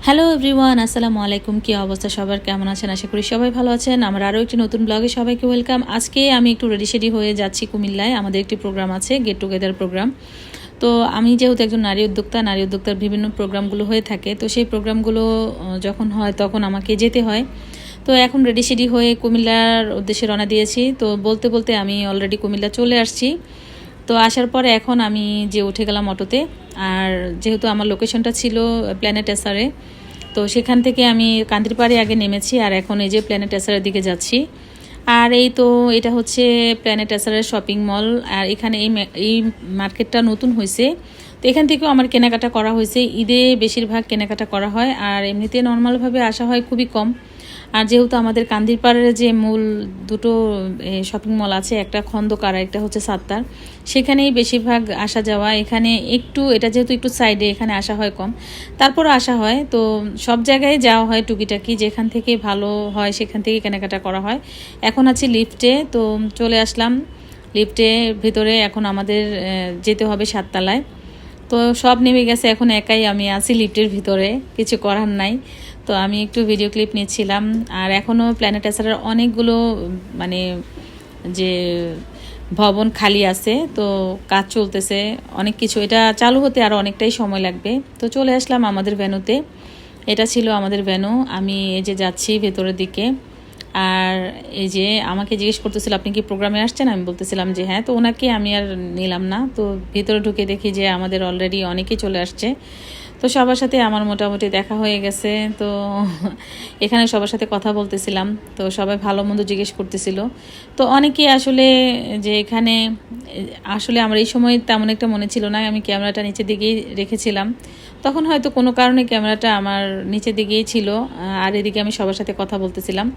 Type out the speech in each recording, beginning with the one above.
Hello everyone, আসসালামু আলাইকুম। কি অবস্থা সবার, কেমন আছেন? আশা করি সবাই ভালো আছেন। আমার আরও একটি নতুন ব্লগে সবাইকে ওয়েলকাম। আজকে আমি একটু রেডি হয়ে যাচ্ছি কুমিল্লায়। আমাদের একটি প্রোগ্রাম আছে, গেট টুগেদার প্রোগ্রাম। তো আমি যেহেতু একজন নারী উদ্যোক্তার বিভিন্ন প্রোগ্রামগুলো হয়ে থাকে, তো সেই প্রোগ্রামগুলো যখন হয় তখন আমাকে যেতে হয়। তো এখন রেডি হয়ে কুমিল্লার উদ্দেশ্যে রওনা দিয়েছি। তো বলতে বলতে আমি অলরেডি কুমিল্লা চলে আসছি। তো আসার পরে এখন আমি যে উঠে গেলাম অটোতে। আর যেহেতু আমার লোকেশনটা ছিল প্ল্যানেট এসারে, তো সেখান থেকে আমি কান্দিরপাড়ে আগে নেমেছি, আর এখন এই যে প্ল্যানেট এসারের দিকে যাচ্ছি। আর এই তো এটা হচ্ছে প্ল্যানেট এসারের শপিং মল। আর এখানে এই মার্কেটটা নতুন হয়েছে, তো এখান থেকেও আমার কেনাকাটা করা হয়েছে। ঈদে বেশিরভাগ কেনাকাটা করা হয়, আর এমনিতে নর্মালভাবে আসা হয় খুবই কম। আর যেহেতু আমাদের কান্দিরপাড়ের যে মূল দুটো শপিং মল আছে, একটা খন্দকার, একটা হচ্ছে সাত্তার, সেখানেই বেশিরভাগ আসা যাওয়া। এখানে এটা যেহেতু একটু সাইডে, এখানে আসা হয় কম, তারপরও আসা হয়। তো সব জায়গায় যাওয়া হয় টুকিটাকি, যেখান থেকে ভালো হয় সেখান থেকে কেনাকাটা করা হয়। এখন আছি লিফটে, তো চলে আসলাম লিফটে ভিতরে। এখন আমাদের যেতে হবে 7 তলায়। তো সব নেমে গেছে, এখন একাই আমি আছি লিফটের ভিতরে, কিছু করার নাই। তো আমি একটু ভিডিও ক্লিপ নিচ্ছিলাম। আর এখনও প্ল্যানেট এসারের অনেকগুলো মানে যে ভবন খালি আছে, তো কাজ চলতেছে অনেক কিছু। এটা চালু হতে আরও অনেকটাই সময় লাগবে। তো চলে আসলাম আমাদের ভ্যানুতে। এটা ছিল আমাদের ভ্যানু। আমি এই যে যাচ্ছি ভেতরের দিকে। আর এই যে আমাকে জিজ্ঞেস করতেছিল, আপনি কি প্রোগ্রামে আসছেন? আমি বলতেছিলাম যে হ্যাঁ। তো ওনাকে আমি আর নিলাম না। তো ভিতরে ঢুকে দেখি যে আমাদের অলরেডি অনেকেই চলে আসছে। তো সবার সাথে আমার মোটামুটি দেখা হয়ে গেছে। তো এখানে সবার সাথে কথা বলতেছিলাম, তো সবাই ভালো মন্দ জিজ্ঞেস করতেছিল। তো অনেকেই আসলে যে এখানে আসলে আমার এই সময় তেমন একটা মনে ছিল না, আমি ক্যামেরাটা নিচের দিকেই রেখেছিলাম। তখন হয়তো কোনো কারণে ক্যামেরাটা আমার নিচের দিকেই ছিল, আর এদিকে আমি সবার সাথে কথা বলতেছিলাম,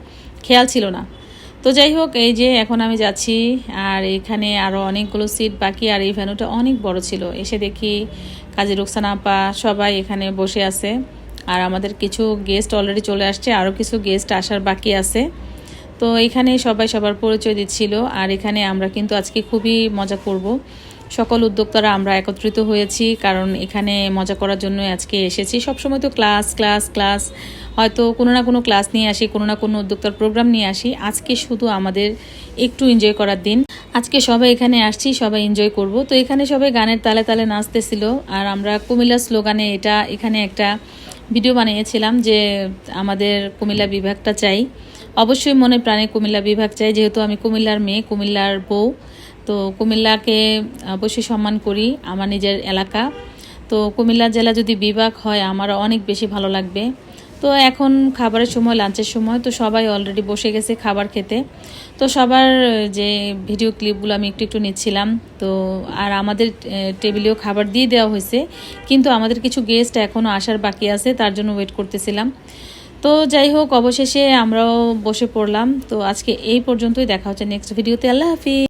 খেয়াল ছিল না। তো যাই হোক, এই যে এখন আমি যাচ্ছি। আর এখানে আরও অনেকগুলো সিট বাকি, আর এই ভ্যানুটা অনেক বড় ছিল। এসে দেখি কাজী রুকসানা আপা সবাই এখানে বসে আছে। আর আমাদের কিছু গেস্ট অলরেডি চলে আসছে, আরও কিছু গেস্ট আসার বাকি আছে। তো এখানে সবাই সবার পরিচয় দিচ্ছিল। আর এখানে আমরা কিন্তু আজকে খুবই মজা করব। সকল উদ্যোক্তারা আমরা একত্রিত হয়েছি, কারণ এখানে মজা করার জন্য আজকে এসেছি। সবসময় তো ক্লাস ক্লাস ক্লাস, হয়তো কোনো না কোনো ক্লাস নিয়ে আসি, কোনো না কোনো উদ্যোক্তার প্রোগ্রাম নিয়ে আসি। আজকে শুধু আমাদের একটু এনজয় করার দিন। আজকে সবাই এখানে আসছি, সবাই এনজয় করব। তো এখানে সবাই গানের তালে তালে নাচতেছিল। আর আমরা কুমিল্লা স্লোগানে এখানে একটা ভিডিও বানিয়েছিলাম যে আমাদের কুমিল্লা বিভাগটা চাই। অবশ্যই মনে প্রাণে কুমিল্লা বিভাগ চাই, যেহেতু আমি কুমিল্লার মেয়ে, কুমিল্লার বউ। তো কুমিল্লাকে অবশ্যই সম্মান করি, আমার নিজের এলাকা। তো কুমিল্লা জেলা যদি বিভাগ হয় আমার অনেক বেশি ভালো লাগবে। তো এখন খাবারের সময়, লাঞ্চের সময়, তো সবাই অলরেডি বসে গেছে খাবার খেতে। তো সবার যে ভিডিও ক্লিপগুলো আমি একটু একটু নিচ্ছিলাম। তো আর আমাদের টেবিলেও খাবার দিয়ে দেওয়া হয়েছে, কিন্তু আমাদের কিছু গেস্ট এখনও আসার বাকি আছে, তার জন্য ওয়েট করতেছিলাম। তো যাই হোক, অবশেষে আমরাও বসে পড়লাম। তো আজকে এই পর্যন্তই, দেখা হচ্ছে নেক্সট ভিডিওতে। আল্লাহ হাফিজ।